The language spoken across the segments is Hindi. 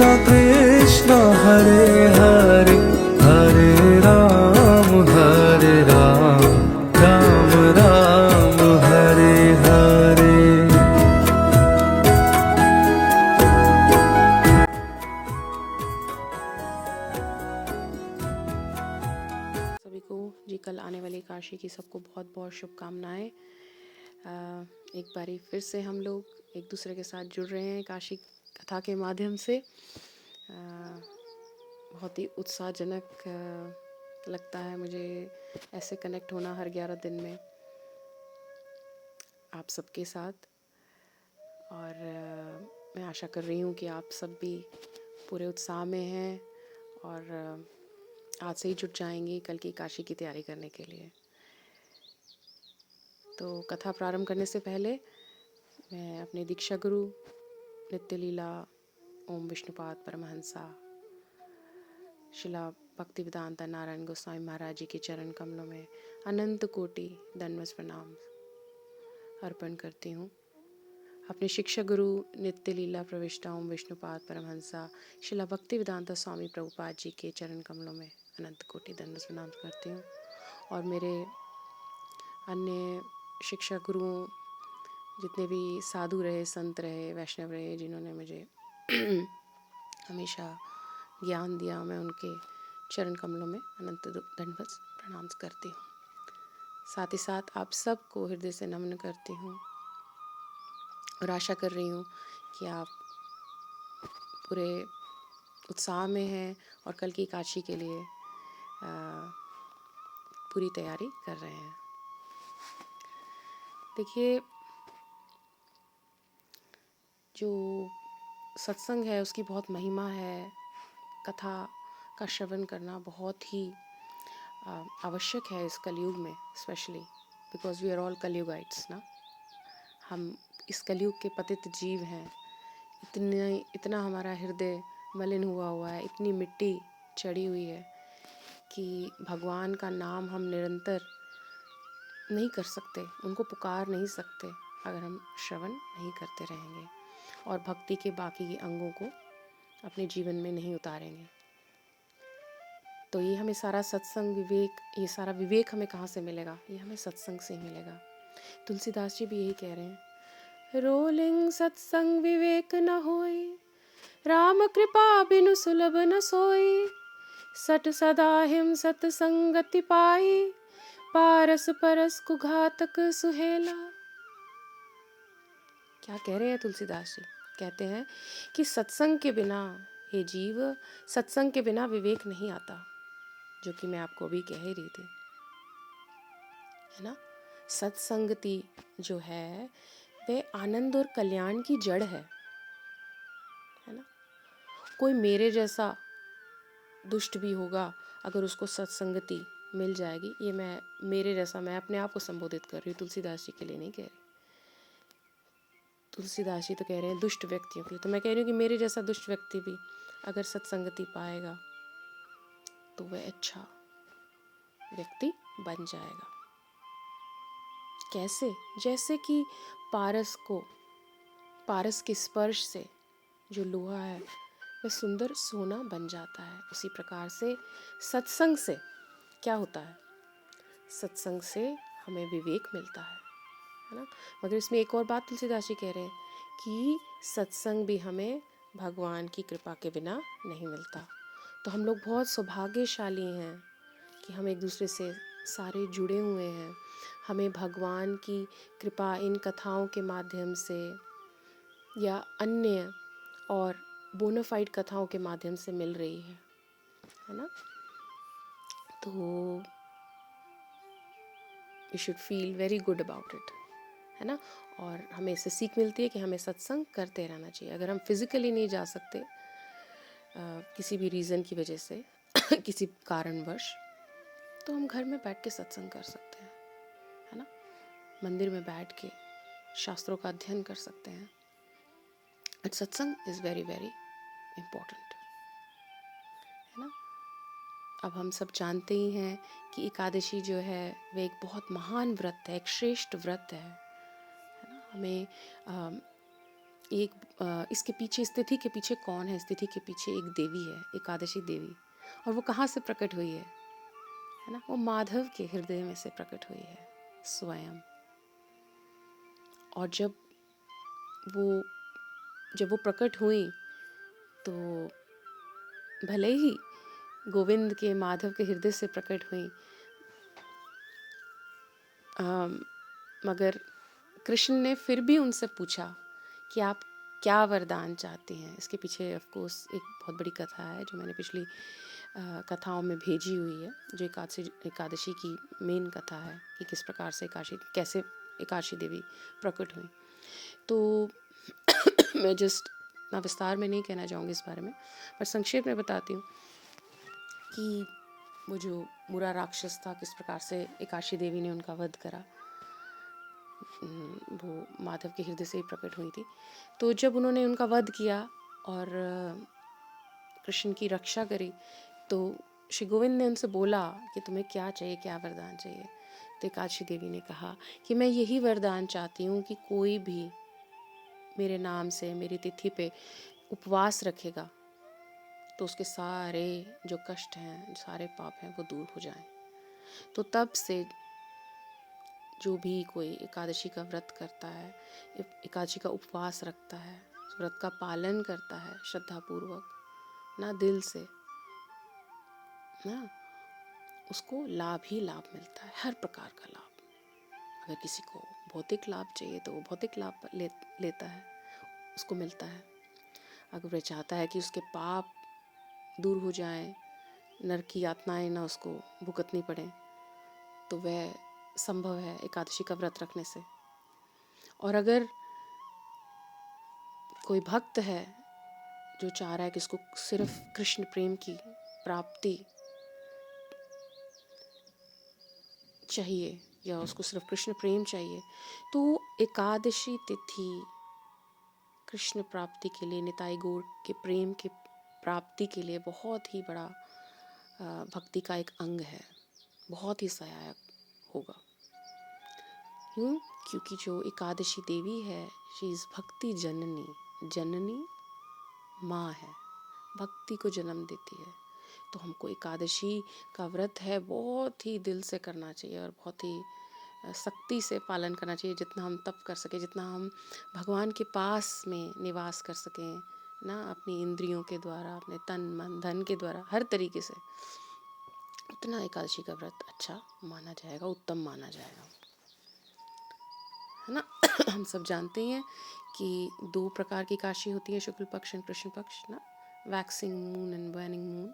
कृष्ण हरे हरे, हरे राम राम राम हरे हरे। सभी को जी कल आने वाली काशी की सबको बहुत बहुत शुभकामनाएं। एक बारी फिर से हम लोग एक दूसरे के साथ जुड़ रहे हैं काशी कथा के माध्यम से। बहुत ही उत्साहजनक लगता है मुझे ऐसे कनेक्ट होना हर 11 दिन में आप सबके साथ। और मैं आशा कर रही हूँ कि आप सब भी पूरे उत्साह में हैं और आज से ही जुट जाएंगे कल की काशी की तैयारी करने के लिए। तो कथा प्रारंभ करने से पहले मैं अपने दीक्षा गुरु नित्य लीला ओम विष्णुपाद परमहंसा शिला भक्ति वेदांता नारायण गोस्वामी महाराज जी के चरण कमलों में अनंत कोटि दंडवत प्रणाम अर्पण करती हूँ। अपने शिक्षा गुरु नित्य लीला प्रविष्टा ओम विष्णुपाद परमहंसा शिला भक्ति वेदांता स्वामी प्रभुपाद जी के चरण कमलों में अनंत कोटि दंडवत प्रणाम करती हूँ। और मेरे अन्य शिक्षा गुरुओं जितने भी साधु रहे, संत रहे, वैष्णव रहे, जिन्होंने मुझे हमेशा ज्ञान दिया, मैं उनके चरण कमलों में अनंत दंडवत प्रणाम करती हूँ। साथ ही साथ आप सबको हृदय से नमन करती हूँ और आशा कर रही हूँ कि आप पूरे उत्साह में हैं और कल की काशी के लिए पूरी तैयारी कर रहे हैं। देखिए, जो सत्संग है उसकी बहुत महिमा है। कथा का श्रवण करना बहुत ही आवश्यक है इस कलयुग में, specially because we are all कलयुगाइट्स ना। हम इस कलयुग के पतित जीव हैं। इतना हमारा हृदय मलिन हुआ है, इतनी मिट्टी चढ़ी हुई है कि भगवान का नाम हम निरंतर नहीं कर सकते, उनको पुकार नहीं सकते अगर हम श्रवण नहीं करते रहेंगे और भक्ति के बाकी अंगों को अपने जीवन में नहीं उतारेंगे। तो ये हमें सारा सत्संग विवेक, ये सारा विवेक हमें कहाँ से मिलेगा? ये हमें सत्संग से ही मिलेगा। तुलसीदास जी भी यही कह रहे हैं, रोलिंग सत्संग विवेक न होई, राम कृपा बिनु सुलभ न सोई, सट सदा हिम सत्संगति पाई, पारस परस कुघातक सुहेला। क्या कह रहे हैं तुलसीदास जी? कहते हैं कि सत्संग के बिना, हे जीव, सत्संग के बिना विवेक नहीं आता, जो कि मैं आपको अभी कह ही रही थी, है ना। सत्संगति जो है वह आनंद और कल्याण की जड़ है ना। कोई मेरे जैसा दुष्ट भी होगा अगर उसको सत्संगति मिल जाएगी, ये मेरे जैसा, मैं अपने आप को संबोधित कर रही हूँ, तुलसीदास जी के लिए नहीं कह रही। तुलसीदास जी तो कह रहे हैं दुष्ट व्यक्तियों के लिए, तो मैं कह रही हूँ कि मेरे जैसा दुष्ट व्यक्ति भी अगर सत्संगति पाएगा तो वह अच्छा व्यक्ति बन जाएगा। कैसे? जैसे कि पारस के स्पर्श से जो लोहा है वह सुंदर सोना बन जाता है, उसी प्रकार से सत्संग से क्या होता है? सत्संग से हमें विवेक मिलता है ना। मगर इसमें एक और बात तुलसीदास जी कह रहे हैं कि सत्संग भी हमें भगवान की कृपा के बिना नहीं मिलता। तो हम लोग बहुत सौभाग्यशाली हैं कि हम एक दूसरे से सारे जुड़े हुए हैं। हमें भगवान की कृपा इन कथाओं के माध्यम से या अन्य और बोनाफाइड कथाओं के माध्यम से मिल रही है ना। तो we should feel very good about it, है ना। और हमें इससे सीख मिलती है कि हमें सत्संग करते रहना चाहिए। अगर हम फिजिकली नहीं जा सकते किसी भी रीज़न की वजह से किसी कारणवश, तो हम घर में बैठ के सत्संग कर सकते हैं, है ना। मंदिर में बैठ के शास्त्रों का अध्ययन कर सकते हैं। एंड सत्संग इज़ वेरी वेरी इम्पोर्टेंट, है ना। अब हम सब जानते ही हैं कि एकादशी जो है वह एक बहुत महान व्रत है, एक श्रेष्ठ व्रत है ना। हमें इसके पीछे, इस तिथि के पीछे कौन है? इस तिथि के पीछे एक देवी है, एकादशी देवी। और वो कहाँ से प्रकट हुई है ना? वो माधव के हृदय में से प्रकट हुई है स्वयं। और वो जब वो प्रकट हुई तो भले ही गोविंद के, माधव के हृदय से प्रकट हुई, मगर कृष्ण ने फिर भी उनसे पूछा कि आप क्या वरदान चाहते हैं। इसके पीछे ऑफ कोर्स एक बहुत बड़ी कथा है जो मैंने पिछली कथाओं में भेजी हुई है, जो एकादशी की मेन कथा है कि किस प्रकार से कैसे एकादशी देवी प्रकट हुई। तो मैं जस्ट ना विस्तार में नहीं कहना चाहूँगी इस बारे में, पर संक्षेप में बताती हूँ कि वो जो बुरा राक्षस था, किस प्रकार से एकादशी देवी ने उनका वध करा। वो माधव के हृदय से ही प्रकट हुई थी। तो जब उन्होंने उनका वध किया और कृष्ण की रक्षा करी, तो श्री गोविंद ने उनसे बोला कि तुम्हें क्या चाहिए, क्या वरदान चाहिए। तो एकादशी देवी ने कहा कि मैं यही वरदान चाहती हूँ कि कोई भी मेरे नाम से, मेरी तिथि पे उपवास रखेगा तो उसके सारे जो कष्ट हैं, सारे पाप हैं, वो दूर हो जाएं। तो तब से जो भी कोई एकादशी का व्रत करता है, एकादशी का उपवास रखता है, उस व्रत का पालन करता है श्रद्धापूर्वक ना, दिल से ना, उसको लाभ ही लाभ मिलता है, हर प्रकार का लाभ। अगर किसी को भौतिक लाभ चाहिए तो वो भौतिक लाभ लेता है, उसको मिलता है। अगर वह चाहता है कि उसके पाप दूर हो जाएं, नरक की यातनाएं ना उसको भुगतनी पड़े, तो वह संभव है एकादशी का व्रत रखने से। और अगर कोई भक्त है जो चाह रहा है कि उसको सिर्फ कृष्ण प्रेम की प्राप्ति चाहिए या उसको सिर्फ कृष्ण प्रेम चाहिए, तो एकादशी तिथि कृष्ण प्राप्ति के लिए, निताई गौर के प्रेम की प्राप्ति के लिए बहुत ही बड़ा भक्ति का एक अंग है, बहुत ही सहायक होगा। क्यों? क्योंकि जो एकादशी देवी है, शी इज़ भक्ति जननी, जननी माँ है, भक्ति को जन्म देती है। तो हमको एकादशी का व्रत है बहुत ही दिल से करना चाहिए और बहुत ही सख्ती से पालन करना चाहिए, जितना हम तप कर सकें, जितना हम भगवान के पास में निवास कर सकें ना, अपनी इंद्रियों के द्वारा, अपने तन मन धन के द्वारा, हर तरीके से, उतना एकादशी का व्रत अच्छा माना जाएगा, उत्तम माना जाएगा, है ना। हम सब जानते हैं कि 2 प्रकार की एकादशी होती है, शुक्ल पक्ष और कृष्ण पक्ष ना, waxing moon and warning moon,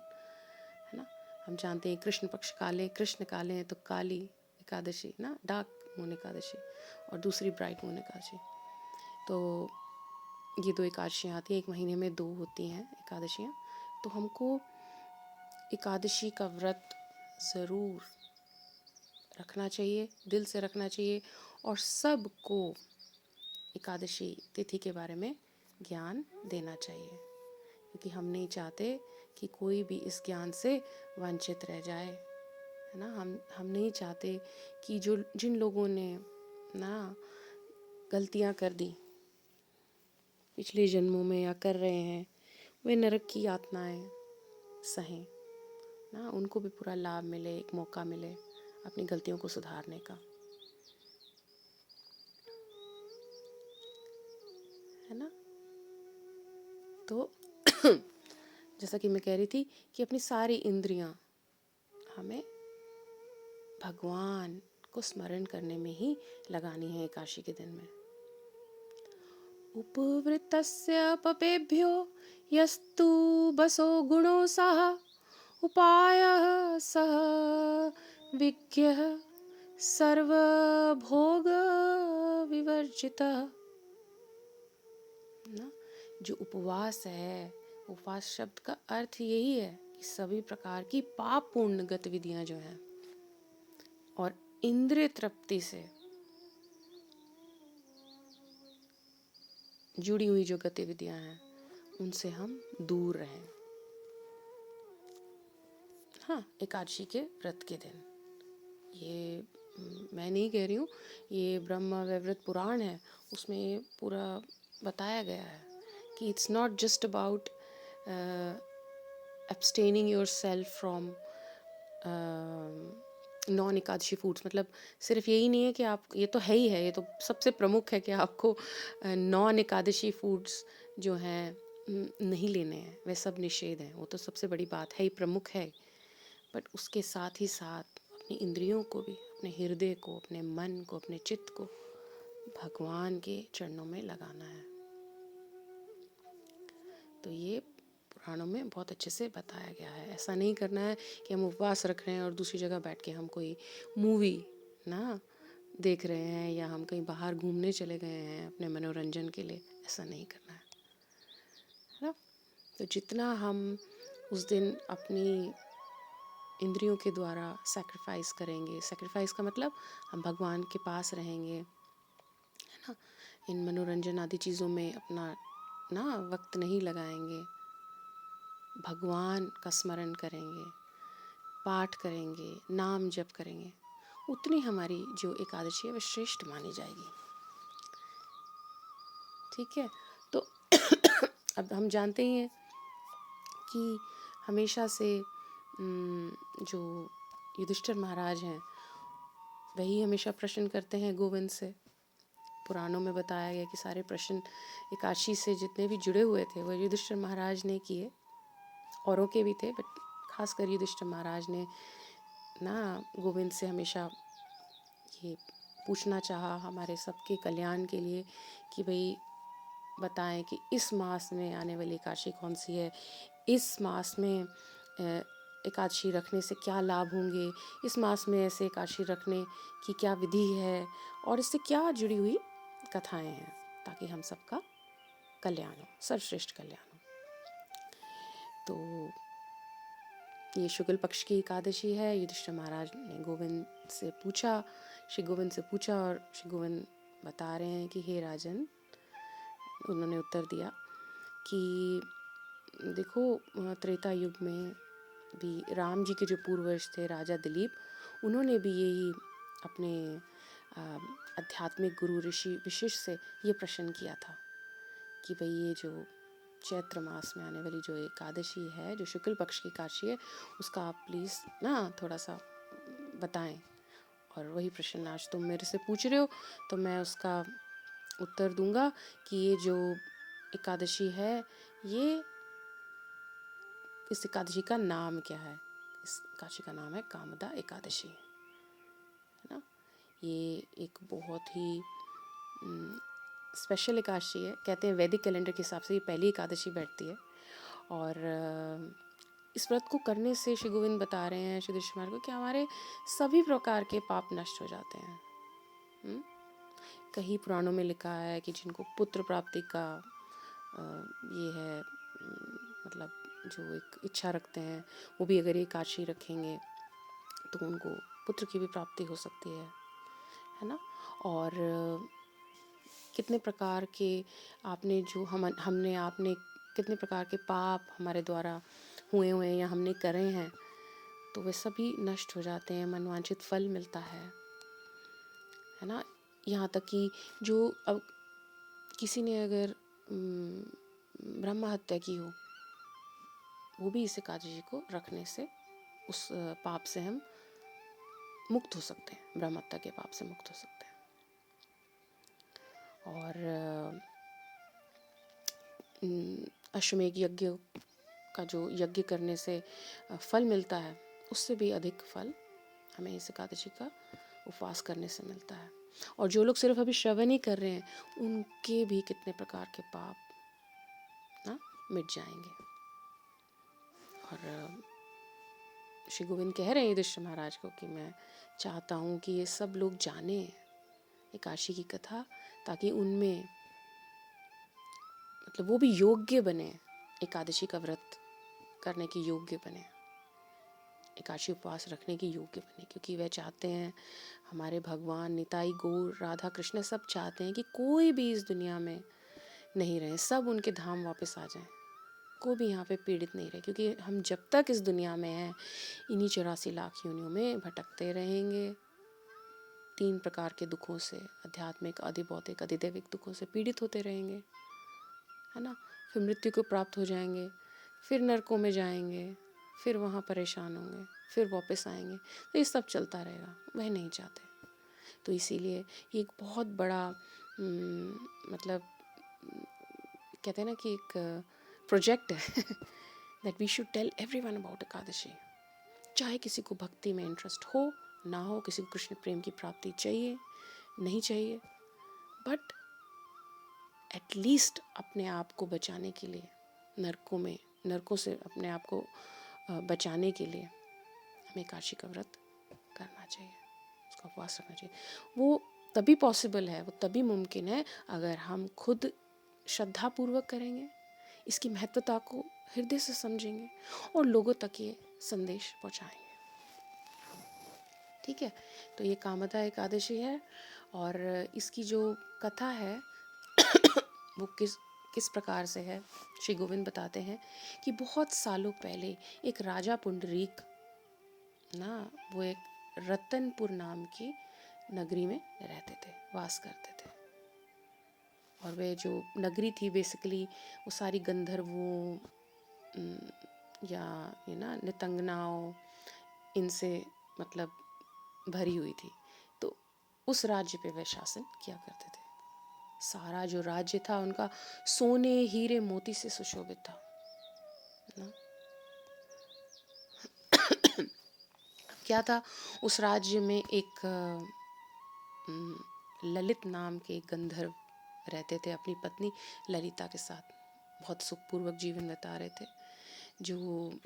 है ना। हम जानते हैं कृष्ण पक्ष काले, कृष्ण काले हैं तो काली एकादशी ना, डार्क मून एकादशी, और दूसरी ब्राइट मून एकादशी। तो ये 2 एकादशियाँ आती हैं, एक महीने में 2 होती हैं एकादशियाँ। तो हमको एकादशी का व्रत ज़रूर रखना चाहिए, दिल से रखना चाहिए, और सबको एकादशी तिथि के बारे में ज्ञान देना चाहिए, क्योंकि हम नहीं चाहते कि कोई भी इस ज्ञान से वंचित रह जाए, है ना। हम नहीं चाहते कि जिन लोगों ने ना गलतियां कर दी पिछले जन्मों में या कर रहे हैं, वे नरक की यातनाएं सहें ना, उनको भी पूरा लाभ मिले, एक मौका मिले अपनी गलतियों को सुधारने का, है ना। तो जैसा कि मैं कह रही थी कि अपनी सारी इंद्रियां हमें भगवान को स्मरण करने में ही लगानी है एकादशी के दिन में। उपवृत्तस्य पपेभ्यो यस्तु बसो गुणो सह उपायः सह विज्ञः सर्वभोग विवर्जितः ना। जो उपवास है, उपवास शब्द का अर्थ यही है कि सभी प्रकार की पाप पूर्ण गतिविधियां जो हैं और इंद्रिय तृप्ति से जुड़ी हुई जो गतिविधियां हैं, उनसे हम दूर रहें। हाँ, एकादशी के व्रत के दिन, ये मैं नहीं कह रही हूँ, ये ब्रह्म वैवर्त पुराण है, उसमें पूरा बताया गया है कि it's not just about abstaining yourself from non Ekadashi foods, मतलब सिर्फ यही नहीं है कि आप, ये तो है ही है, ये तो सबसे प्रमुख है कि आपको नॉन एकादशी फूड्स जो हैं नहीं लेने हैं, वे सब निषेध हैं, वो तो सबसे बड़ी बात है ही, प्रमुख है। बट उसके साथ ही साथ अपनी इंद्रियों को भी, अपने हृदय को, अपने मन को, अपने चित्त को भगवान के चरणों में लगाना है। तो ये पुराणों में बहुत अच्छे से बताया गया है। ऐसा नहीं करना है कि हम उपवास रख रहे हैं और दूसरी जगह बैठ के हम कोई मूवी ना देख रहे हैं, या हम कहीं बाहर घूमने चले गए हैं अपने मनोरंजन के लिए, ऐसा नहीं करना है ना। तो जितना हम उस दिन अपनी इंद्रियों के द्वारा सैक्रिफाइस करेंगे, सैक्रिफाइस का मतलब हम भगवान के पास रहेंगे, है ना, इन मनोरंजन आदि चीज़ों में अपना ना वक्त नहीं लगाएंगे, भगवान का स्मरण करेंगे, पाठ करेंगे, नाम जप करेंगे, उतनी हमारी जो एकादशी है वह श्रेष्ठ मानी जाएगी। ठीक है। तो अब हम जानते ही हैं कि हमेशा से जो युधिष्ठिर महाराज हैं वही हमेशा प्रश्न करते हैं गोविंद से। पुराणों में बताया गया कि सारे प्रश्न एकादशी से जितने भी जुड़े हुए थे वो युधिष्ठिर महाराज ने किए, औरों के भी थे, बट खासकर युधिष्ठिर महाराज ने ना गोविंद से हमेशा ये पूछना चाहा हमारे सबके कल्याण के लिए कि भाई बताएं कि इस मास में आने वाली एकादशी कौन सी है, इस मास में एकादशी रखने से क्या लाभ होंगे, इस मास में ऐसे एकादशी रखने की क्या विधि है और इससे क्या जुड़ी हुई कथाएं हैं, ताकि हम सबका कल्याण हो, सर्वश्रेष्ठ कल्याण हो। तो ये शुक्ल पक्ष की एकादशी है। युधिष्ठिर महाराज ने गोविंद से पूछा, श्री गोविंद से पूछा, और श्री गोविंद बता रहे हैं कि हे राजन, उन्होंने उत्तर दिया कि देखो त्रेता युग में भी राम जी के जो पूर्वज थे राजा दिलीप, उन्होंने भी यही अपने आध्यात्मिक गुरु ऋषि वशिष्ठ से ये प्रश्न किया था कि भाई ये जो चैत्र मास में आने वाली जो एकादशी है, जो शुक्ल पक्ष की एकादशी है, उसका आप प्लीज़ ना थोड़ा सा बताएं। और वही प्रश्न आज तुम मेरे से पूछ रहे हो, तो मैं उसका उत्तर दूंगा कि ये जो एकादशी है, ये इस एकादशी का नाम क्या है। इस एकादशी का नाम है कामदा एकादशी, है ना। ये एक बहुत ही स्पेशल एकादशी है। कहते हैं वैदिक कैलेंडर के हिसाब से ये पहली एकादशी बैठती है, और इस व्रत को करने से श्री गोविंद बता रहे हैं श्री युधिष्ठिर महाराज को कि हमारे सभी प्रकार के पाप नष्ट हो जाते हैं। कहीं पुराणों में लिखा है कि जिनको पुत्र प्राप्ति का ये है, मतलब जो एक इच्छा रखते हैं, वो भी अगर ये एकादशी रखेंगे तो उनको पुत्र की भी प्राप्ति हो सकती है ना। और कितने प्रकार के आपने जो हमने आपने कितने प्रकार के पाप हमारे द्वारा हुए या हमने करे हैं, तो वे सभी नष्ट हो जाते हैं, मनवांछित फल मिलता है ना। यहाँ तक कि जो अब किसी ने अगर ब्रह्म हत्या की हो, वो भी इस एकादशी को रखने से उस पाप से हम मुक्त हो सकते हैं, ब्रह्म हत्या के पाप से मुक्त हो सकते हैं। और अश्वमेध यज्ञ का जो यज्ञ करने से फल मिलता है, उससे भी अधिक फल हमें इस एकादशी का उपवास करने से मिलता है। और जो लोग सिर्फ अभी श्रवण ही कर रहे हैं, उनके भी कितने प्रकार के पाप ना मिट जाएंगे। और श्री गोविंद कह रहे हैं युधिष्ठिर महाराज को कि मैं चाहता हूँ कि ये सब लोग जाने एकादशी की कथा, ताकि उनमें मतलब वो भी योग्य बने, एकादशी का व्रत करने के योग्य बने, एकादशी उपवास रखने के योग्य बने। क्योंकि वह चाहते हैं, हमारे भगवान निताई गौर राधा कृष्ण सब चाहते हैं कि कोई भी इस दुनिया में नहीं रहे, सब उनके धाम वापस आ जाएं, कोई भी यहाँ पे पीड़ित नहीं रहे। क्योंकि हम जब तक इस दुनिया में हैं, इन्हीं 84 लाख योनियों में भटकते रहेंगे, 3 प्रकार के दुखों से, आध्यात्मिक, अधिभौतिक, अधिदैविक दुखों से पीड़ित होते रहेंगे। है ना। फिर मृत्यु को प्राप्त हो जाएंगे, फिर नरकों में जाएंगे, फिर वहाँ परेशान होंगे, फिर वापस आएंगे। तो ये सब चलता रहेगा, वह नहीं चाहते। तो इसीलिए ये एक बहुत बड़ा मतलब कहते हैं ना कि एक प्रोजेक्ट है that we should tell everyone about Ekadashi. चाहे किसी को भक्ति में इंटरेस्ट हो ना हो, किसी को कृष्ण प्रेम की प्राप्ति चाहिए नहीं चाहिए, बट एटलीस्ट अपने आप को बचाने के लिए, नरकों से अपने आप को बचाने के लिए हमें एकादशी का व्रत करना चाहिए, उसका उपवास रखना चाहिए। वो तभी पॉसिबल है, वो तभी मुमकिन है अगर हम खुद श्रद्धापूर्वक करेंगे, इसकी महत्वता को हृदय से समझेंगे और लोगों तक ये संदेश पहुंचाएंगे। ठीक है, तो ये कामदा एकादशी है और इसकी जो कथा है वो किस प्रकार से है, श्री गोविंद बताते हैं कि बहुत सालों पहले एक राजा पुंडरीक ना, वो एक रतनपुर नाम की नगरी में रहते थे, वास करते थे। और वे जो नगरी थी बेसिकली वो सारी गंधर्वों या नितंगनाओं इनसे मतलब भरी हुई थी। तो उस राज्य पे वे शासन किया करते थे। सारा जो राज्य था उनका सोने हीरे मोती से सुशोभित था ना। क्या था, उस राज्य में एक ललित नाम के गंधर्व रहते थे, अपनी पत्नी ललिता के साथ बहुत सुखपूर्वक जीवन बिता रहे थे। जो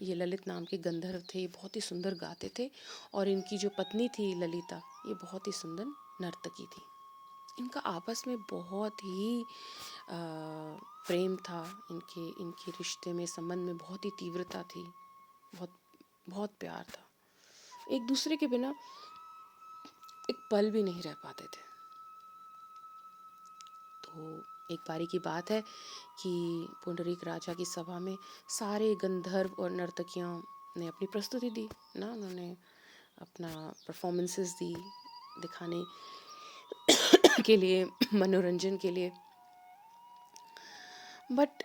ये ललित नाम के गंधर्व थे, ये बहुत ही सुंदर गाते थे और इनकी जो पत्नी थी ललिता, ये बहुत ही सुंदर नर्तकी थी। इनका आपस में बहुत ही प्रेम था, इनके रिश्ते में, संबंध में बहुत ही तीव्रता थी, बहुत बहुत प्यार था। एक दूसरे के बिना एक पल भी नहीं रह पाते थे। तो एक बारी की बात है कि पुंडरीक राजा की सभा में सारे गंधर्व और नर्तकियों ने अपनी प्रस्तुति दी ना, उन्होंने अपना परफॉर्मेंसेस दी दिखाने के लिए, मनोरंजन के लिए। बट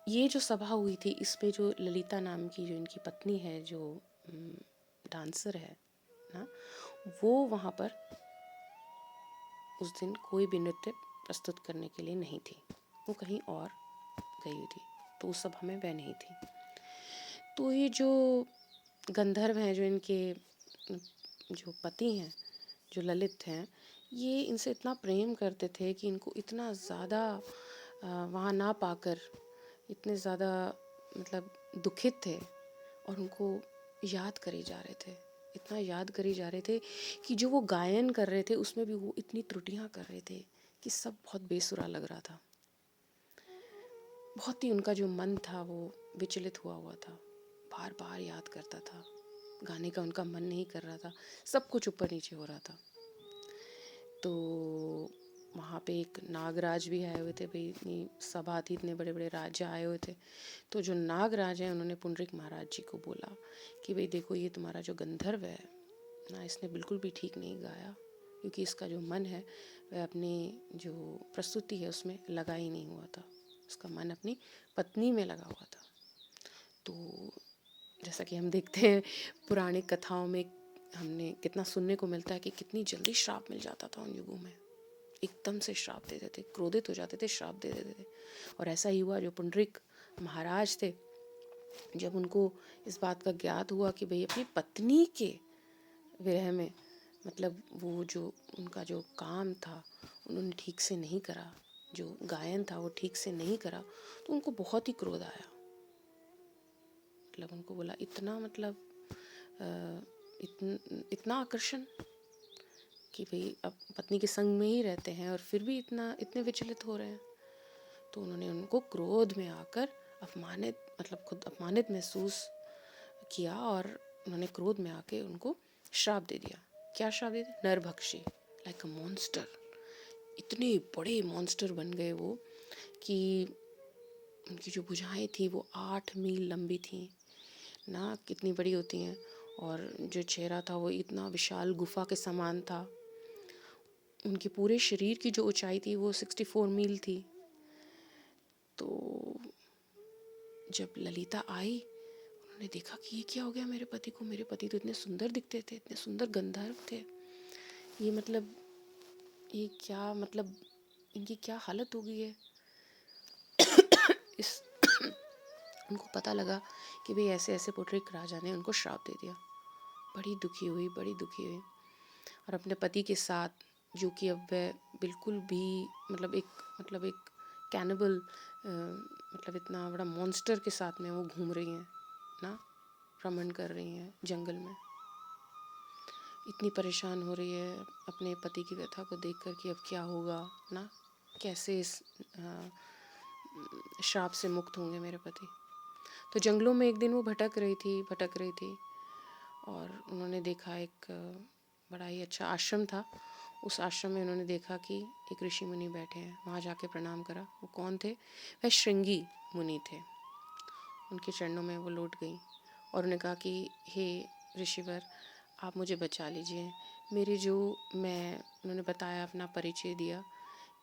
ये जो सभा हुई थी, इसमें जो ललिता नाम की जो इनकी पत्नी है, जो डांसर है ना, वो वहाँ पर उस दिन कोई भी नृत्य प्रस्तुत करने के लिए नहीं थी, वो कहीं और गई हुई थी। तो उस सभा में वह नहीं थी। तो ये जो गंधर्व हैं, जो इनके जो पति हैं, जो ललित हैं, ये इनसे इतना प्रेम करते थे कि इनको इतना ज़्यादा वहाँ ना पाकर इतने ज़्यादा मतलब दुखित थे और उनको याद करे जा रहे थे, इतना याद करे जा रहे थे कि जो वो गायन कर रहे थे उसमें भी वो इतनी त्रुटियां कर रहे थे कि सब बहुत बेसुरा लग रहा था। बहुत ही उनका जो मन था वो विचलित हुआ था, बार बार याद करता था, गाने का उनका मन नहीं कर रहा था, सब कुछ ऊपर नीचे हो रहा था। तो वहाँ पे एक नागराज भी आए हुए थे, भाई इतनी सभा थी, इतने बड़े बड़े राजा आए हुए थे। तो जो नागराज हैं उन्होंने पुंडरीक महाराज जी को बोला कि भाई देखो, ये तुम्हारा जो गंधर्व है ना, इसने बिल्कुल भी ठीक नहीं गाया, क्योंकि इसका जो मन है वह अपनी जो प्रस्तुति है उसमें लगा ही नहीं हुआ था, उसका मन अपनी पत्नी में लगा हुआ था। तो जैसा कि हम देखते हैं पुरानी कथाओं में, हमने कितना सुनने को मिलता है कि कितनी जल्दी श्राप मिल जाता था उन युगों में, एकदम से श्राप दे देते, क्रोधित हो जाते थे, श्राप दे देते थे। और ऐसा ही हुआ, जो पुंडरीक महाराज थे, जब उनको इस बात का ज्ञात हुआ कि भाई अपनी पत्नी के विरह में, मतलब वो जो उनका जो काम था उन्होंने ठीक से नहीं करा, जो गायन था वो ठीक से नहीं करा, तो उनको बहुत ही क्रोध आया। मतलब उनको बोला, इतना मतलब इतना आकर्षण कि भाई अब पत्नी के संग में ही रहते हैं और फिर भी इतने विचलित हो रहे हैं। तो उन्होंने उनको क्रोध में आकर मतलब खुद अपमानित महसूस किया और उन्होंने क्रोध में आके उनको श्राप दे दिया। क्या श्राप दे दिया? नरभक्षी, लाइक अ मॉन्स्टर। इतने बड़े मॉन्स्टर बन गए वो कि उनकी जो भुजाएं थी वो 8 मील लंबी थी ना, कितनी बड़ी होती हैं, और जो चेहरा था वो इतना विशाल गुफा के समान था। उनके पूरे शरीर की जो ऊंचाई थी वो 64 मील थी। तो जब ललिता आई, उन्होंने देखा कि ये क्या हो गया मेरे पति को। मेरे पति तो इतने सुंदर दिखते थे, इतने सुंदर गंधर्व थे, ये मतलब ये क्या मतलब इनकी क्या हालत हो गई है। इस उनको पता लगा कि भाई ऐसे ऐसे पुटरिक राजा ने उनको श्राप दे दिया। बड़ी दुखी हुई, बड़ी दुखी हुई, और अपने पति के साथ, जो कि अब वह बिल्कुल भी मतलब एक कैनिबल, मतलब इतना बड़ा मॉन्स्टर के साथ में वो घूम रही हैं ना, भ्रमण कर रही हैं जंगल में। इतनी परेशान हो रही है अपने पति की व्यथा को देख कर कि अब क्या होगा ना, कैसे इस श्राप से मुक्त होंगे मेरे पति। तो जंगलों में एक दिन वो भटक रही थी, और उन्होंने देखा एक बड़ा ही अच्छा आश्रम था। उस आश्रम में उन्होंने देखा कि एक ऋषि मुनि बैठे हैं। वहाँ जाके प्रणाम करा। वो कौन थे? वह श्रृंगी मुनि थे। उनके चरणों में वो लौट गई और उन्होंने कहा कि हे ऋषिवर, आप मुझे बचा लीजिए। मेरी जो मैं उन्होंने बताया, अपना परिचय दिया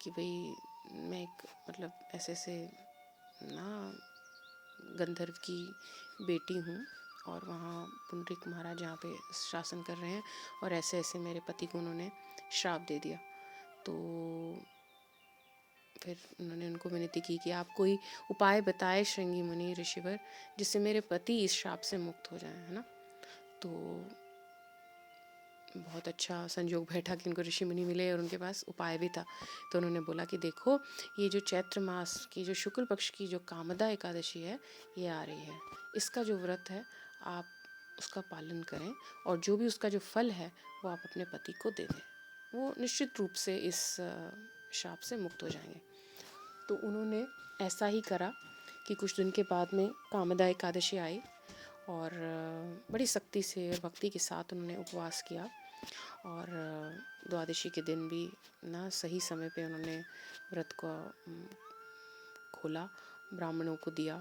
कि भाई मैं एक मतलब ऐसे ना गंधर्व की बेटी हूँ, और वहाँ पुंडरीक महाराज जहाँ पे शासन कर रहे हैं, और ऐसे ऐसे मेरे पति को उन्होंने श्राप दे दिया। तो फिर उन्होंने उनको विनती की कि आप कोई उपाय बताए श्रृंगी मुनि ऋषिवर, जिससे मेरे पति इस श्राप से मुक्त हो जाएं, है ना। तो बहुत अच्छा संयोग बैठा कि उनको ऋषि मुनि मिले और उनके पास उपाय भी था। तो उन्होंने बोला कि देखो, ये जो चैत्र मास की जो शुक्ल पक्ष की जो कामदा एकादशी है, ये आ रही है। इसका जो व्रत है आप उसका पालन करें, और जो भी उसका जो फल है वो आप अपने पति को दे दें। वो निश्चित रूप से इस श्राप से मुक्त हो जाएंगे। तो उन्होंने ऐसा ही करा कि कुछ दिन के बाद में कामदा एकादशी आई, और बड़ी सख्ती से और भक्ति के साथ उन्होंने उपवास किया, और द्वादशी के दिन भी ना सही समय पे उन्होंने व्रत को खोला, ब्राह्मणों को दिया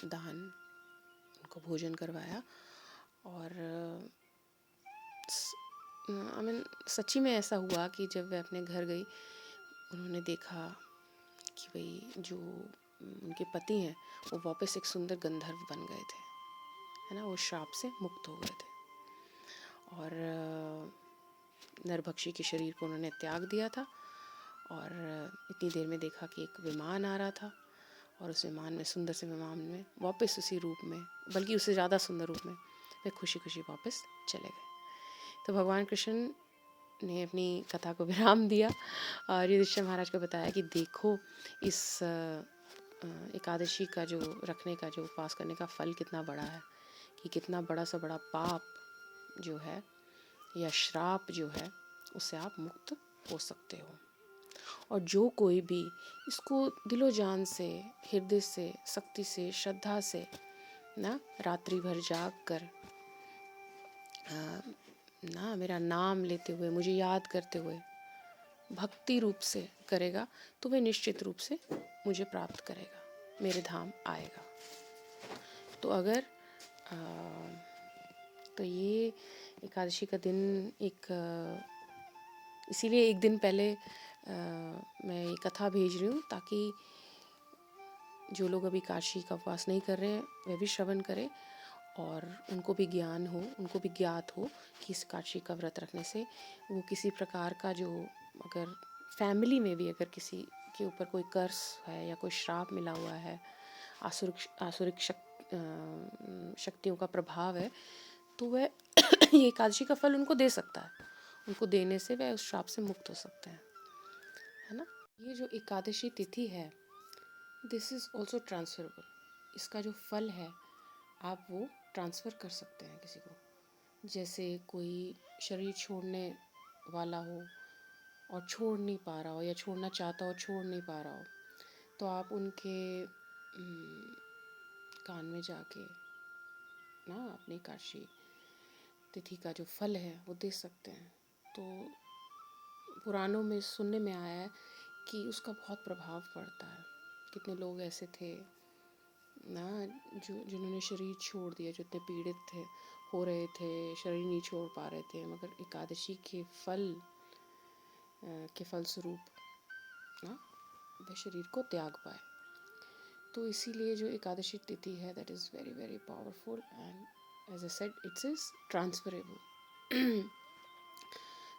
दान, उनको भोजन करवाया। और सच्ची में ऐसा हुआ कि जब वह अपने घर गई, उन्होंने देखा कि भाई जो उनके पति हैं वो वापस एक सुंदर गंधर्व बन गए थे, है ना। वो श्राप से मुक्त हो गए थे, और नरभक्षी के शरीर को उन्होंने त्याग दिया था। और इतनी देर में देखा कि एक विमान आ रहा था, और उस विमान में, सुंदर से विमान में, वापस उसी रूप में, बल्कि उससे ज़्यादा सुंदर रूप में, वे खुशी खुशी वापस चले गए। तो भगवान कृष्ण ने अपनी कथा को विराम दिया और युधिष्ठिर महाराज को बताया कि देखो, इस एकादशी का जो रखने का, जो उपवास करने का फल कितना बड़ा है, कि कितना बड़ा सा बड़ा पाप जो है या श्राप जो है, उससे आप मुक्त हो सकते हो। और जो कोई भी इसको दिलो जान से, हृदय से, शक्ति से, श्रद्धा से ना रात्रि भर जाग कर ना मेरा नाम लेते हुए, मुझे याद करते हुए भक्ति रूप से करेगा, तो वह निश्चित रूप से मुझे प्राप्त करेगा, मेरे धाम आएगा। तो अगर तो ये एकादशी का दिन इसीलिए एक दिन पहले मैं ये कथा भेज रही हूँ, ताकि जो लोग अभी एकादशी का उपवास नहीं कर रहे हैं वे भी श्रवण करें, और उनको भी ज्ञान हो, उनको भी ज्ञात हो कि इस एकादशी का व्रत रखने से वो किसी प्रकार का जो, अगर फैमिली में भी अगर किसी के ऊपर कोई कर्स है या कोई श्राप मिला हुआ है, आसुरिक शक्तियों का प्रभाव है, तो वह ये एकादशी का फल उनको दे सकता है। उनको देने से वह उस श्राप से मुक्त हो सकते हैं, है ना। ये जो एकादशी तिथि है, दिस इज़ ऑल्सो ट्रांसफरेबल। इसका जो फल है आप वो ट्रांसफ़र कर सकते हैं किसी को। जैसे कोई शरीर छोड़ने वाला हो और छोड़ नहीं पा रहा हो, या छोड़ना चाहता हो, छोड़ नहीं पा रहा हो, तो आप उनके कान में जाके ना अपनी एकादशी तिथि का जो फल है वो दे सकते हैं। तो पुराणों में सुनने में आया है कि उसका बहुत प्रभाव पड़ता है। कितने लोग ऐसे थे ना जिन्होंने शरीर छोड़ दिया, जो इतने पीड़ित थे, हो रहे थे, शरीर नहीं छोड़ पा रहे थे, मगर एकादशी के फलस्वरूप ना वे शरीर को त्याग पाए। तो इसीलिए जो एकादशी तिथि है that is very very powerful and as I said it's is transferable.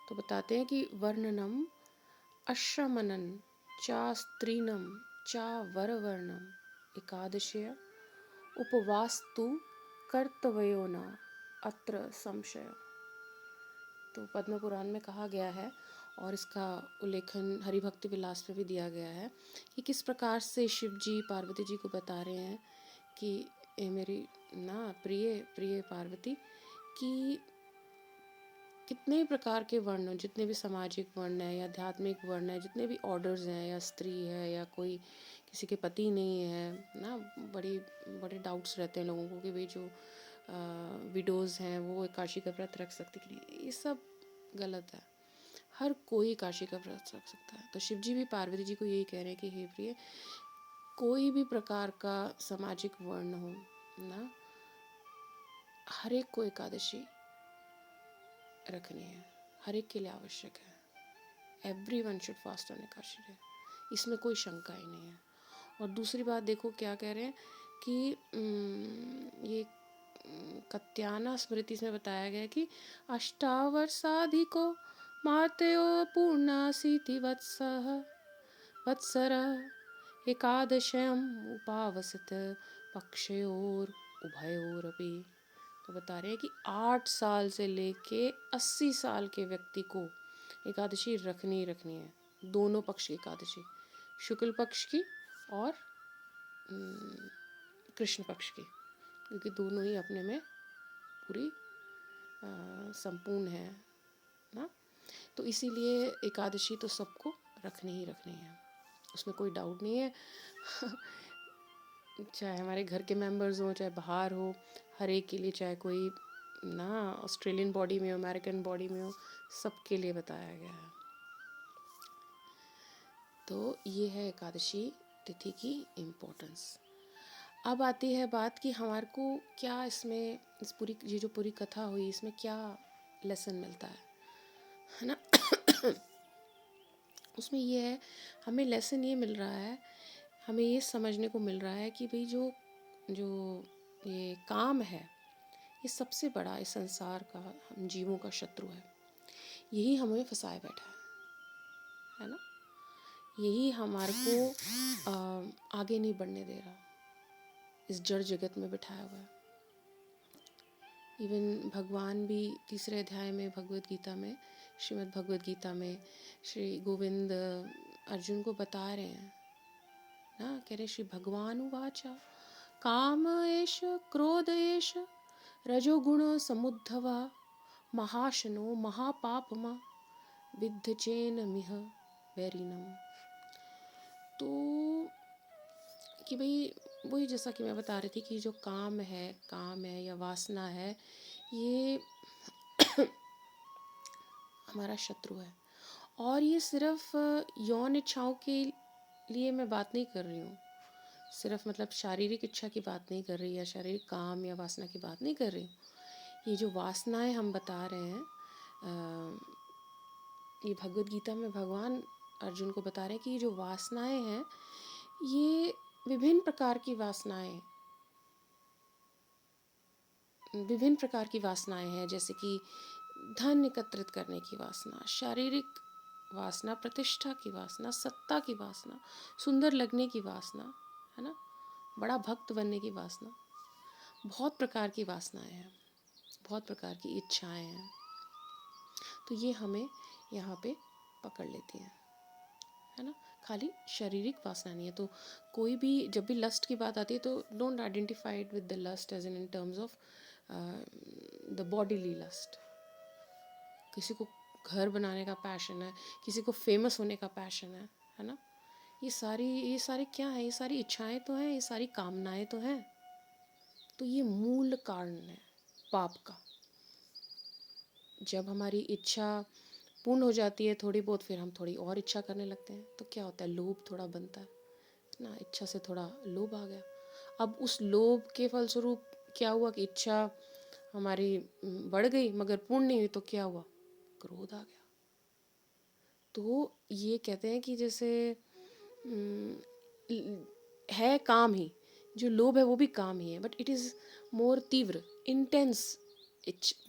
तो बताते हैं कि वर्णनम अश्रमणन चा स्त्रीणम चा वरवर्णम एकादशीय उपवास्तु कर्तव्यो न अत्र संशय. तो पद्म पुराण में कहा गया है और इसका उल्लेखन हरिभक्ति विलास में भी दिया गया है कि किस प्रकार से शिव जी पार्वती जी को बता रहे हैं कि ए मेरी ना प्रिय प्रिय पार्वती, कि कितने प्रकार के वर्ण, जितने भी सामाजिक वर्ण है या आध्यात्मिक वर्ण है, जितने भी ऑर्डर्स हैं, या स्त्री है या कोई किसी के पति नहीं है ना, बड़े डाउट्स रहते हैं लोगों को कि भाई जो विडोज़ हैं वो एकादशी का व्रत रख सकते कि नहीं. ये सब गलत है. हर कोई एकादशी का व्रत रख सकता है. तो शिव जी भी पार्वती जी को यही कह रहे हैं कि हे प्रिय, कोई भी प्रकार का सामाजिक वर्ण हो ना, हर एक को एकादशी रखनी है, हर एक के लिए आवश्यक है. Everyone should fast on Ekadashi day. इसमें कोई शंका ही नहीं है. और दूसरी बात देखो क्या कह रहे हैं कि ये कत्याना स्मृति में बताया गया कि अष्टावर्षाधिको मातयो पूर्णाशीति वत्सर एकादशयम् उपावसत पक्षयोर उभयोरपि. तो बता रहे हैं कि 8 साल से लेके 80 साल के व्यक्ति को एकादशी रखनी ही रखनी है. दोनों पक्ष की एकादशी, शुक्ल पक्ष की और कृष्ण पक्ष की, क्योंकि दोनों ही अपने में पूरी संपूर्ण है ना. तो इसीलिए एकादशी तो सबको रखनी ही रखनी है, उसमें कोई डाउट नहीं है. चाहे हमारे घर के मेंबर्स हो, चाहे बाहर हो, हर एक के लिए, चाहे कोई ना ऑस्ट्रेलियन बॉडी में हो, अमेरिकन बॉडी में हो, सबके लिए बताया गया है. तो ये है एकादशी तिथि की इम्पोर्टेंस. अब आती है बात कि हमारे को क्या इसमें, इस पूरी ये जो पूरी कथा हुई, इसमें क्या लेसन मिलता है ना. उसमें ये है, हमें लेसन ये मिल रहा है, हमें ये समझने को मिल रहा है कि भाई जो जो ये काम है, ये सबसे बड़ा इस संसार का, हम जीवों का शत्रु है. यही हमें फंसाए बैठा है ना. यही हमारे को आगे नहीं बढ़ने दे रहा, इस जड़ जगत में बिठाया हुआ है. इवन भगवान भी तीसरे अध्याय में भगवद गीता में, श्रीमद् भगवद गीता में श्री गोविंद अर्जुन को बता रहे हैं ना, कह रहे श्री भगवान उवाचा काम एष क्रोध एष रजोगुण समुद्धवा महाशनो महापापमा विद्धचेन मिह वैरिनम. तो कि भाई वही जैसा कि मैं बता रही थी कि जो काम है या वासना है, ये हमारा शत्रु है. और ये सिर्फ यौन इच्छाओं के लिए मैं बात नहीं कर रही हूँ, सिर्फ मतलब शारीरिक इच्छा की बात नहीं कर रही, या शारीरिक काम या वासना की बात नहीं कर रही हूँ. ये जो वासनाएं हम बता रहे हैं, ये भगवद गीता में भगवान अर्जुन को बता रहे हैं कि ये जो वासनाएं हैं, ये विभिन्न प्रकार की वासनाएं हैं. जैसे कि धन एकत्रित करने की वासना, शारीरिक वासना, प्रतिष्ठा की वासना, सत्ता की वासना, सुंदर लगने की वासना, है ना, बड़ा भक्त बनने की वासना. बहुत प्रकार की वासनाएं हैं, बहुत प्रकार की इच्छाएं हैं. तो ये हमें यहाँ पे पकड़ लेती हैं, है ना. खाली शारीरिक वासना नहीं है. तो कोई भी जब भी लस्ट की बात आती है, तो don't identify it with the lust as in terms of the bodily lust. किसी को घर बनाने का पैशन है, किसी को फेमस होने का पैशन है ना. ये सारी क्या है, ये सारी इच्छाएं तो हैं, ये सारी कामनाएं तो हैं. तो ये मूल कारण है पाप का. जब हमारी इच्छा पूर्ण हो जाती है थोड़ी बहुत, फिर हम थोड़ी और इच्छा करने लगते हैं, तो क्या होता है, लोभ थोड़ा बनता है ना. इच्छा से थोड़ा लोभ आ गया. अब उस लोभ के फलस्वरूप क्या हुआ कि इच्छा हमारी बढ़ गई मगर पूर्ण नहीं हुई, तो क्या हुआ, क्रोध आ गया. तो ये कहते हैं कि जैसे है काम ही, जो लोभ है वो भी काम ही है, बट इट इज़ मोर तीव्र, इंटेंस,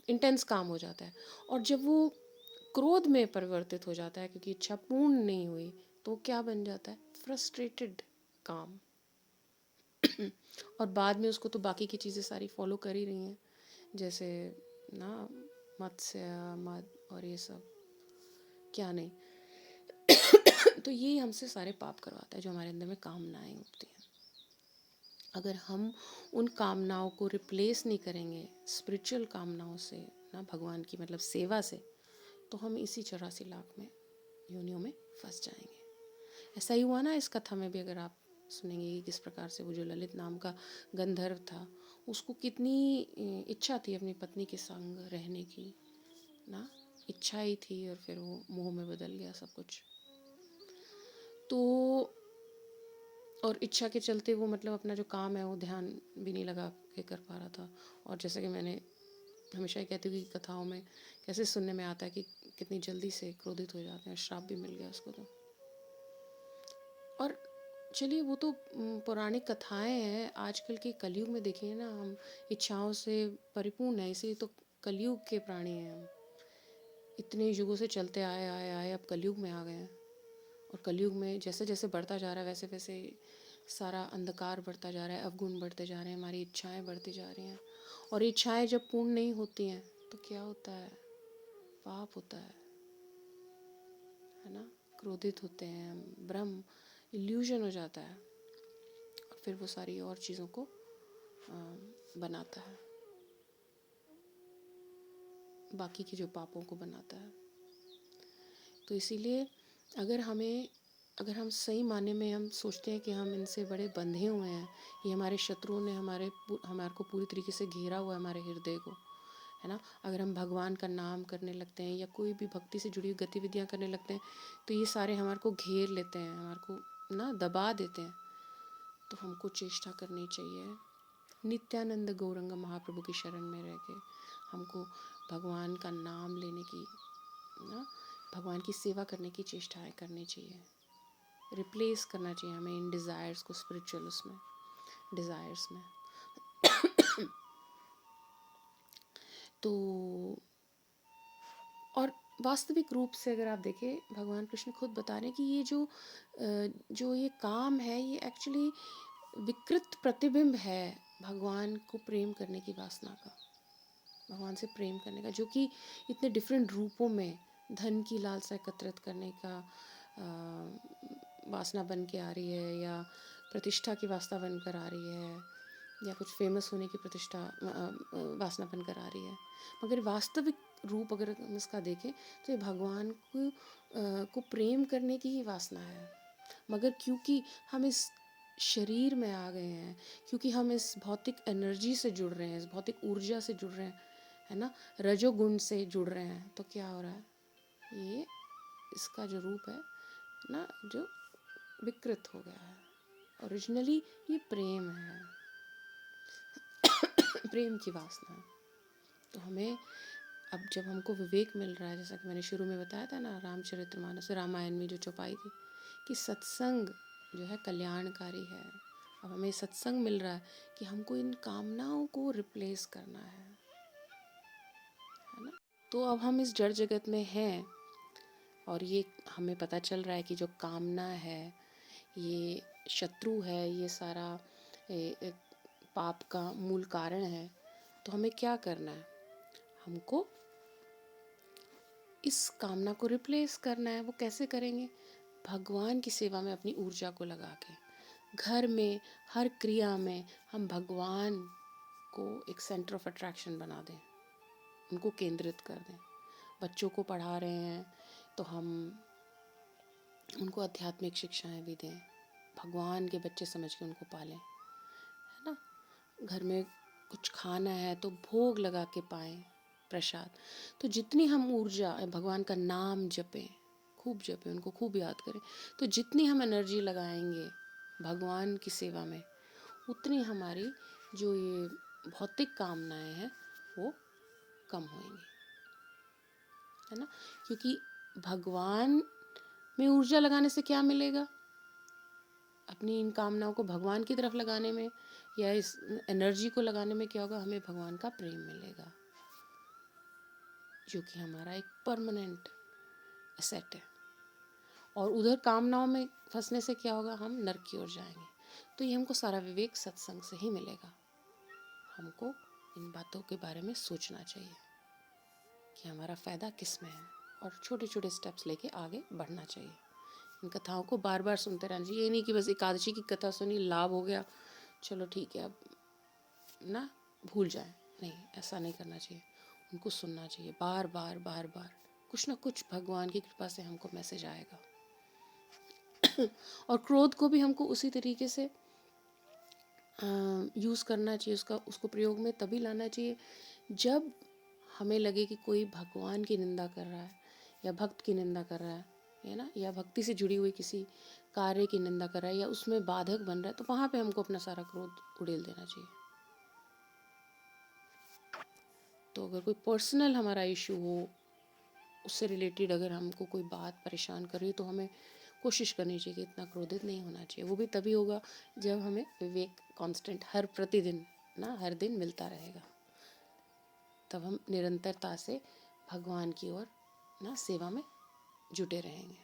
इंटेंस काम हो जाता है। और जब वो क्रोध में परिवर्तित हो जाता है क्योंकि इच्छा पूर्ण नहीं हुई, तो क्या बन जाता है? फ्रस्ट्रेटेड काम। और बाद में उसको तो बाकी की चीज़ें सारी फॉलो कर ही रही हैं, जैसे ना मत्स्य, मद और ये सब, क्या नहीं। तो ये हमसे सारे पाप करवाता है, जो हमारे अंदर में कामनाएं उठती हैं। अगर हम उन कामनाओं को रिप्लेस नहीं करेंगे स्पिरिचुअल कामनाओं से, ना भगवान की मतलब सेवा से, तो हम इसी 84 लाख में योनियों में फंस जाएंगे। ऐसा ही हुआ ना इस कथा में भी, अगर आप सुनेंगे कि किस प्रकार से वो जो ललित नाम का गंधर्व था, उसको कितनी इच्छा थी अपनी पत्नी के संग रहने की, ना इच्छा ही थी, और फिर वो मोह में बदल गया सब कुछ। तो और इच्छा के चलते वो मतलब अपना जो काम है वो ध्यान भी नहीं लगा के कर पा रहा था। और जैसे कि मैंने हमेशा ही कहती हूँ कि कथाओं में कैसे सुनने में आता है कि कितनी जल्दी से क्रोधित हो जाते हैं, श्राप भी मिल गया उसको तो। और चलिए वो तो पौराणिक कथाएं हैं। आजकल के कलयुग में देखिए ना, हम इच्छाओं से परिपूर्ण है, इसीलिए तो कलयुग के प्राणी हैं हम। इतने युगों से चलते आए आए आए अब कलयुग में आ गए हैं। और कलयुग में जैसे जैसे बढ़ता जा रहा है वैसे वैसे सारा अंधकार बढ़ता जा रहा है, अवगुण बढ़ते जा रहे हैं, हमारी इच्छाएं बढ़ती जा रही हैं। और इच्छाएं जब पूर्ण नहीं होती हैं तो क्या होता है? पाप होता है ना। क्रोधित होते हैं हम, भ्रम, इल्यूजन हो जाता है, और फिर वो सारी और चीज़ों को बनाता है, बाकी के जो पापों को बनाता है। तो इसीलिए अगर हम सही माने में हम सोचते हैं कि हम इनसे बड़े बंधे हुए हैं, ये हमारे शत्रुओं ने हमारे को पूरी तरीके से घेरा हुआ है, हमारे हृदय को, है ना। अगर हम भगवान का नाम करने लगते हैं या कोई भी भक्ति से जुड़ी हुई गतिविधियां करने लगते हैं, तो ये सारे हमारे को घेर लेते हैं, हमारे को ना दबा देते हैं। तो हमको चेष्टा करनी चाहिए नित्यानंद गौरंग महाप्रभु की शरण में रह के हमको भगवान का नाम लेने की, ना भगवान की सेवा करने की चेष्टाएं करनी चाहिए। रिप्लेस करना चाहिए हमें इन डिज़ायर्स को स्पिरिचुअल उसमें डिज़ायर्स में। तो और वास्तविक रूप से अगर आप देखें, भगवान कृष्ण खुद बता रहे हैं कि ये जो ये काम है, ये एक्चुअली विकृत प्रतिबिंब है भगवान को प्रेम करने की वासना का, भगवान से प्रेम करने का, जो कि इतने डिफरेंट रूपों में धन की लालसा एकत्रित करने का वासना बन के आ रही है, या प्रतिष्ठा की वासना बनकर आ रही है, या कुछ फेमस होने की प्रतिष्ठा वासना बनकर आ रही है। मगर वास्तविक रूप अगर हम इसका देखें तो ये भगवान को प्रेम करने की ही वासना है। मगर क्योंकि हम इस शरीर में आ गए हैं, क्योंकि हम इस भौतिक एनर्जी से जुड़ रहे हैं, इस भौतिक ऊर्जा से जुड़ रहे हैं, है ना, रजोगुण से जुड़ रहे हैं, तो क्या हो रहा है? ये इसका जो रूप है ना, जो विकृत हो गया है। ओरिजिनली ये प्रेम है, प्रेम की वासना है। तो हमें अब जब हमको विवेक मिल रहा है, जैसा कि मैंने शुरू में बताया था ना, रामचरितमानस रामायण में जो चौपाई थी कि सत्संग जो है कल्याणकारी है। अब हमें सत्संग मिल रहा है कि हमको इन कामनाओं को रिप्लेस करना है ना। तो अब हम इस जड़ जगत में हैं, और ये हमें पता चल रहा है कि जो कामना है ये शत्रु है, ये सारा पाप का मूल कारण है। तो हमें क्या करना है? हमको इस कामना को रिप्लेस करना है। वो कैसे करेंगे? भगवान की सेवा में अपनी ऊर्जा को लगा के, घर में हर क्रिया में हम भगवान को एक सेंटर ऑफ अट्रैक्शन बना दें, उनको केंद्रित कर दें। बच्चों को पढ़ा रहे हैं तो हम उनको आध्यात्मिक शिक्षाएं भी दें, भगवान के बच्चे समझ के उनको पालें, है ना। घर में कुछ खाना है तो भोग लगा के पाएं प्रसाद। तो जितनी हम ऊर्जा भगवान का नाम जपें, खूब जपें, उनको खूब याद करें, तो जितनी हम एनर्जी लगाएंगे भगवान की सेवा में, उतनी हमारी जो ये भौतिक कामनाएं हैं वो कम होंगी, है ना। क्योंकि भगवान में ऊर्जा लगाने से क्या मिलेगा? अपनी इन कामनाओं को भगवान की तरफ लगाने में या इस एनर्जी को लगाने में क्या होगा, हमें भगवान का प्रेम मिलेगा, जो कि हमारा एक परमानेंट एसेट है। और उधर कामनाओं में फंसने से क्या होगा, हम नरक की ओर जाएंगे। तो ये हमको सारा विवेक सत्संग से ही मिलेगा। हमको इन बातों के बारे में सोचना चाहिए कि हमारा फ़ायदा किस में है, और छोटे छोटे स्टेप्स लेके आगे बढ़ना चाहिए। इन कथाओं को बार बार सुनते रहना चाहिए। ये नहीं कि बस एकादशी की कथा सुनी, लाभ हो गया, चलो ठीक है अब ना भूल जाए। नहीं, ऐसा नहीं करना चाहिए। उनको सुनना चाहिए बार बार बार बार। कुछ ना कुछ भगवान की कृपा से हमको मैसेज आएगा। और क्रोध को भी हमको उसी तरीके से यूज़ करना चाहिए, उसको प्रयोग में तभी लाना चाहिए जब हमें लगे कि कोई भगवान की निंदा कर रहा है या भक्त की निंदा कर रहा है ना, या भक्ति से जुड़ी हुई किसी कार्य की निंदा कर रहा है या उसमें बाधक बन रहा है, तो वहाँ पे हमको अपना सारा क्रोध उड़ेल देना चाहिए। तो अगर कोई पर्सनल हमारा इशू हो, उससे रिलेटेड अगर हमको कोई बात परेशान कर रही है, तो हमें कोशिश करनी चाहिए कि इतना क्रोधित नहीं होना चाहिए। वो भी तभी होगा जब हमें विवेक कांस्टेंट हर प्रतिदिन ना हर दिन मिलता रहेगा। तब हम निरंतरता से भगवान की ओर ना सेवा में जुटे रहेंगे,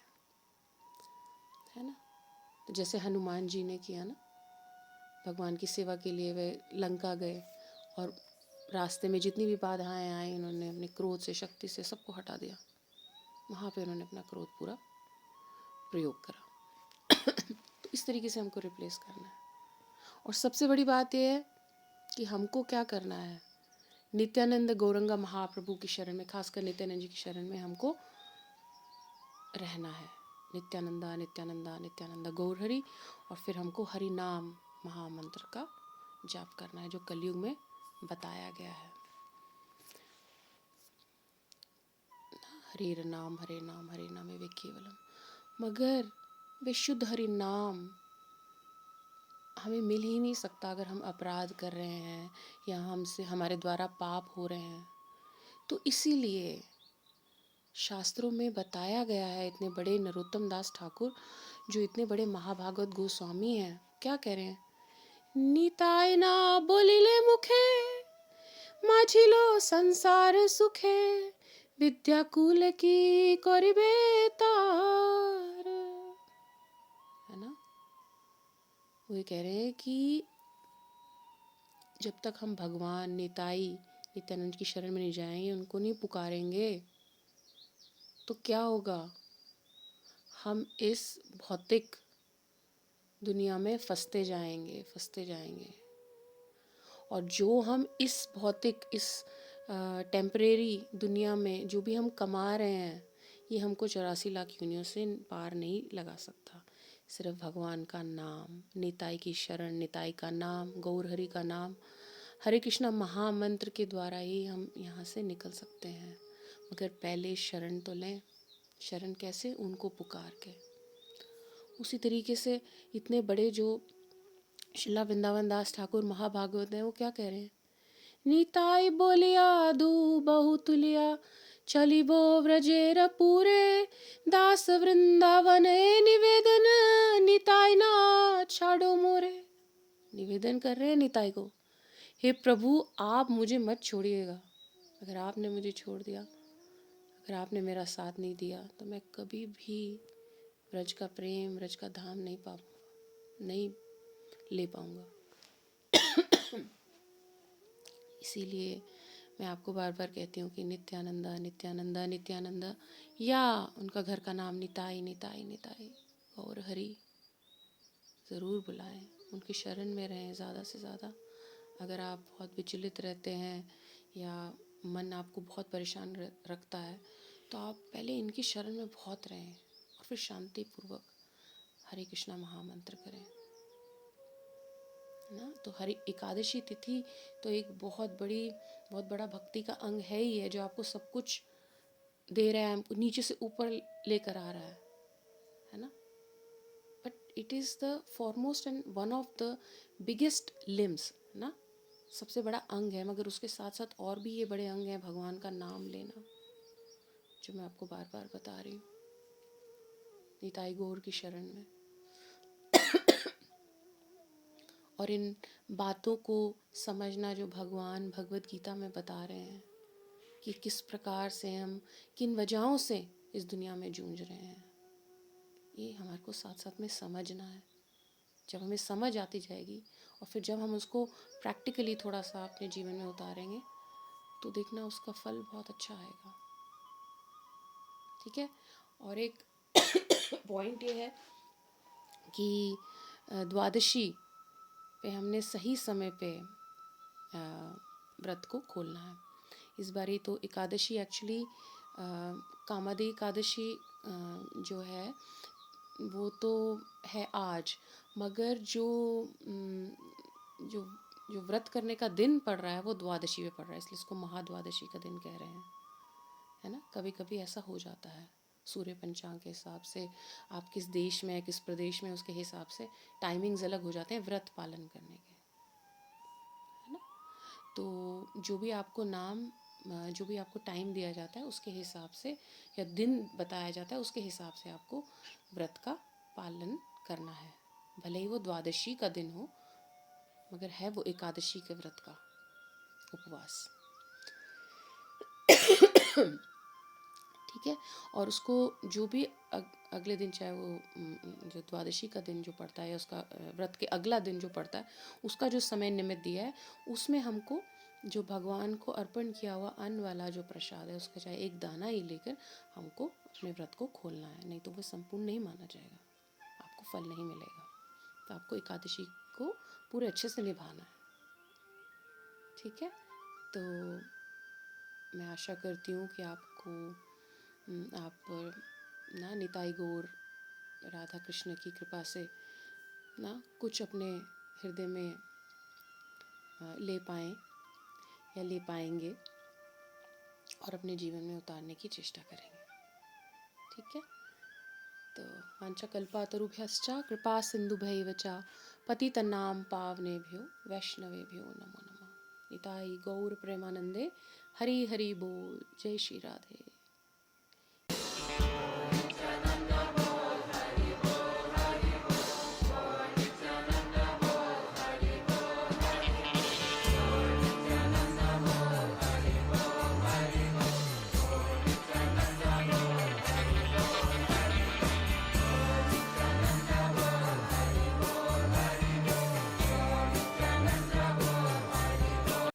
है ना। तो जैसे हनुमान जी ने किया ना, भगवान की सेवा के लिए वे लंका गए और रास्ते में जितनी भी बाधाएं आई, उन्होंने अपने क्रोध से, शक्ति से सबको हटा दिया। वहाँ पे उन्होंने अपना क्रोध पूरा प्रयोग करा। तो इस तरीके से हमको रिप्लेस करना है। और सबसे बड़ी बात यह है कि हमको क्या करना है, नित्यानंद गौरंगा महाप्रभु की शरण में, खासकर नित्यानंद जी की शरण में हमको रहना है। नित्यानंदा नित्यानंदा नित्यानंदा गौर हरि। और फिर हमको हरि नाम महामंत्र का जाप करना है, जो कलयुग में बताया गया है। हरे नाम हरे नाम हरे नाम वे केवलम। मगर वे शुद्ध हरि नाम हमें मिल ही नहीं सकता अगर हम अपराध कर रहे हैं या हमसे हमारे द्वारा पाप हो रहे हैं। तो इसीलिए शास्त्रों में बताया गया है, इतने बड़े नरोत्तम दास ठाकुर जो इतने बड़े महाभागवत गोस्वामी हैं, क्या कह रहे हैं, निताय ना बोलिले मुखे माझिलो संसार सुखे विद्या कुल की करिबे तार, है ना। वो ये कह रहे हैं कि जब तक हम भगवान निताई नित्यानंद की शरण में नहीं जाएंगे, उनको नहीं पुकारेंगे, तो क्या होगा, हम इस भौतिक दुनिया में फंसते जाएंगे। और जो हम इस भौतिक, इस टेम्परेरी दुनिया में जो भी हम कमा रहे हैं, ये हमको 84 लाख योनियों से पार नहीं लगा सकता। सिर्फ भगवान का नाम, निताई की शरण, निताई का नाम, गौर हरि का नाम, हरे कृष्णा महामंत्र के द्वारा ही हम यहाँ से निकल सकते हैं। मगर पहले शरण तो लें। शरण कैसे, उनको पुकार के। उसी तरीके से इतने बड़े जो शिला वृंदावन दास ठाकुर महाभागवत हैं, वो क्या कह रहे हैं, निताई बोलिया दू बहुतुलिया चलिबो व्रजेर पूरे दास वृंदावन निवेदन निताई ना छाड़ो मोरे। निवेदन कर रहे हैं निताई को, हे प्रभु आप मुझे मत छोड़िएगा। अगर आपने मुझे छोड़ दिया, अगर आपने मेरा साथ नहीं दिया, तो मैं कभी भी ब्रज का प्रेम, ब्रज का धाम नहीं ले पाऊंगा। इसीलिए मैं आपको बार बार कहती हूँ कि नित्यानंदा नित्यानंदा नित्यानंदा, या उनका घर का नाम निताई निताई निताई और हरि ज़रूर बुलाएं, उनकी शरण में रहें ज़्यादा से ज़्यादा। अगर आप बहुत विचलित रहते हैं या मन आपको बहुत परेशान रखता है, तो आप पहले इनकी शरण में बहुत रहें और फिर शांतिपूर्वक हरे कृष्णा महामंत्र करें ना। तो हरि एकादशी तिथि तो एक बहुत बड़ा भक्ति का अंग है ही है, जो आपको सब कुछ दे रहा है, नीचे से ऊपर लेकर आ रहा है ना। But it is the foremost and one of the biggest limbs ना, सबसे बड़ा अंग है। मगर उसके साथ साथ और भी ये बड़े अंग हैं, भगवान का नाम लेना, जो मैं आपको बार बता रही हूँ, निताई गौर की शरण में। और इन बातों को समझना जो भगवान भगवत गीता में बता रहे हैं कि किस प्रकार से हम किन वजहों से इस दुनिया में जूझ रहे हैं, ये हमारे को साथ साथ में समझना है। जब हमें समझ आती जाएगी और फिर जब हम उसको प्रैक्टिकली थोड़ा सा अपने जीवन में उतारेंगे तो देखना उसका फल बहुत अच्छा आएगा। ठीक है। और एक पॉइंट ये है कि द्वादशी पे हमने सही समय पे व्रत को खोलना है। इस बारी तो एकादशी एक्चुअली कामादि एकादशी जो है वो तो है आज, मगर जो जो व्रत करने का दिन पड़ रहा है वो द्वादशी पे पड़ रहा है, इसलिए इसको महाद्वादशी का दिन कह रहे हैं, है ना। कभी कभी ऐसा हो जाता है सूर्य पंचांग के हिसाब से, आप किस देश में किस प्रदेश में उसके हिसाब से टाइमिंग्स अलग हो जाते हैं व्रत पालन करने के, है ना। तो जो भी आपको टाइम दिया जाता है उसके हिसाब से या दिन बताया जाता है उसके हिसाब से आपको व्रत का पालन करना है। भले ही वो द्वादशी का दिन हो मगर है वो एकादशी के व्रत का उपवास। ठीक है। और उसको जो भी अगले दिन, चाहे वो जो द्वादशी का दिन जो पड़ता है या उसका व्रत के अगला दिन जो पड़ता है, उसका जो समय निमित्त दिया है उसमें हमको जो भगवान को अर्पण किया हुआ अन्न वाला जो प्रसाद है उसका चाहे एक दाना ही लेकर हमको अपने व्रत को खोलना है, नहीं तो वो संपूर्ण नहीं माना जाएगा, आपको फल नहीं मिलेगा। तो आपको एकादशी को पूरे अच्छे से निभाना है। ठीक है। तो मैं आशा करती हूँ कि आपको आप ना निताई गौर राधा कृष्ण की कृपा से ना कुछ अपने हृदय में ले पाएँ या ले पाएंगे और अपने जीवन में उतारने की चेष्टा करेंगे। ठीक है। तो वाञ्छाकल्पतरुभ्यश्च कृपा सिन्धुभ्यैव च पतितनां पावनेभ्यो वैष्णवेभ्यो नमो नमः। निताई गौर प्रेमानंदे। हरि हरि बोल। जय श्री राधे।